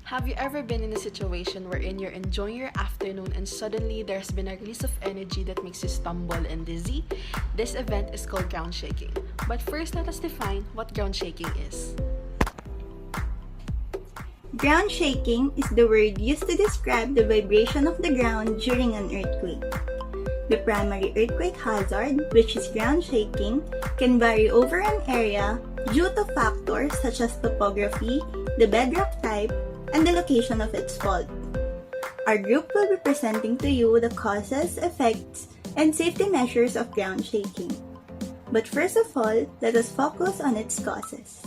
Have you ever been in a situation wherein you're enjoying your afternoon and suddenly there's been a release of energy that makes you stumble and dizzy? This event is called ground shaking. But first, let us define what ground shaking is. Ground shaking is the word used to describe the vibration of the ground during an earthquake. The primary earthquake hazard, which is ground shaking, can vary over an area due to factors such as topography, the bedrock type, and the location of its fault. Our group will be presenting to you the causes, effects, and safety measures of ground shaking. But first of all, let us focus on its causes.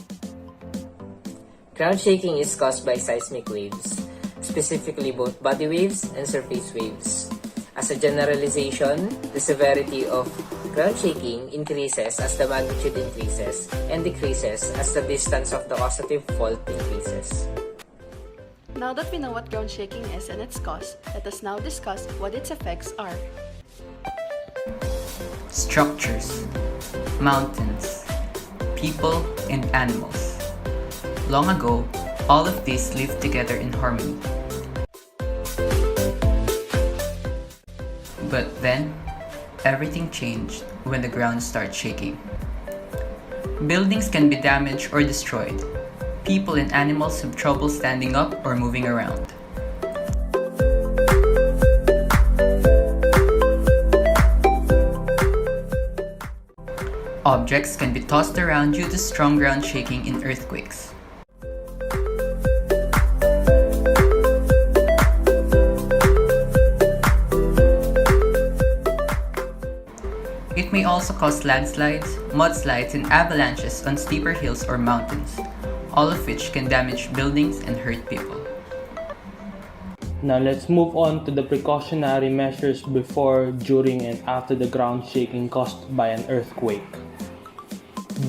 Ground shaking is caused by seismic waves, specifically both body waves and surface waves. As a generalization, the severity of ground shaking increases as the magnitude increases and decreases as the distance of the causative fault increases. Now that we know what ground shaking is and its cause, let us now discuss what its effects are. Structures, mountains, people, and animals. Long ago, all of these lived together in harmony. But then, everything changed when the ground started shaking. Buildings can be damaged or destroyed. People and animals have trouble standing up or moving around. Objects can be tossed around due to strong ground shaking in earthquakes. It may also cause landslides, mudslides, and avalanches on steeper hills or mountains, all of which can damage buildings and hurt people. Now let's move on to the precautionary measures before, during, and after the ground shaking caused by an earthquake.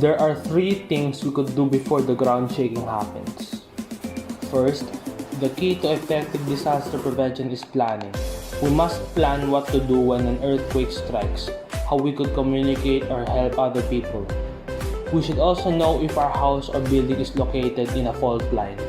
There are 3 things we could do before the ground shaking happens. First, the key to effective disaster prevention is planning. We must plan what to do when an earthquake strikes, how we could communicate or help other people. We should also know if our house or building is located in a fault line.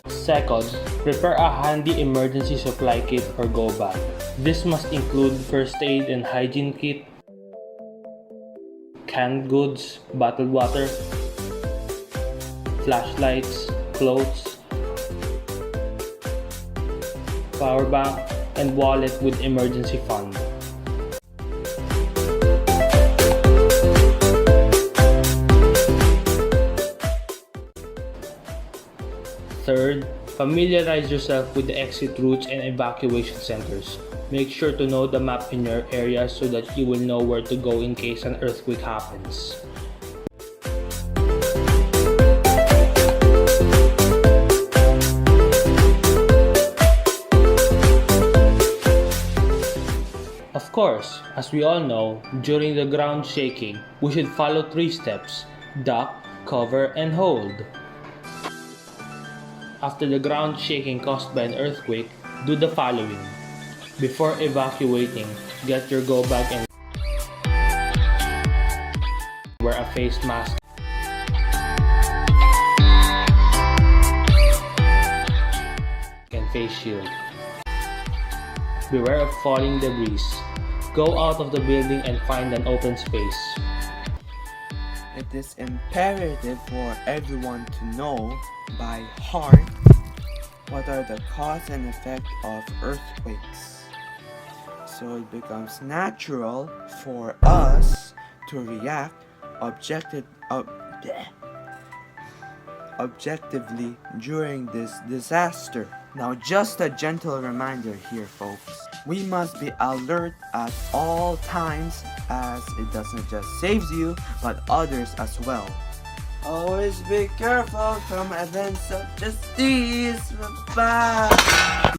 Second, prepare a handy emergency supply kit or go bag. This must include first aid and hygiene kit, canned goods, bottled water, flashlights, clothes, power bank, and wallet with emergency fund. Third, familiarize yourself with the exit routes and evacuation centers. Make sure to know the map in your area so that you will know where to go in case an earthquake happens. Of course, as we all know, during the ground shaking, we should follow 3 steps: duck, cover, and hold. After the ground shaking caused by an earthquake, do the following. Before evacuating, get your go bag and wear a face mask. And face shield. Beware of falling debris. Go out of the building and find an open space. It is imperative for everyone to know by heart what are the cause and effect of earthquakes. So it becomes natural for us to react objectively during this disaster. Now, just a gentle reminder here, folks. We must be alert at all times, as it doesn't just save you, but others as well. Always be careful from events such as these. Bye.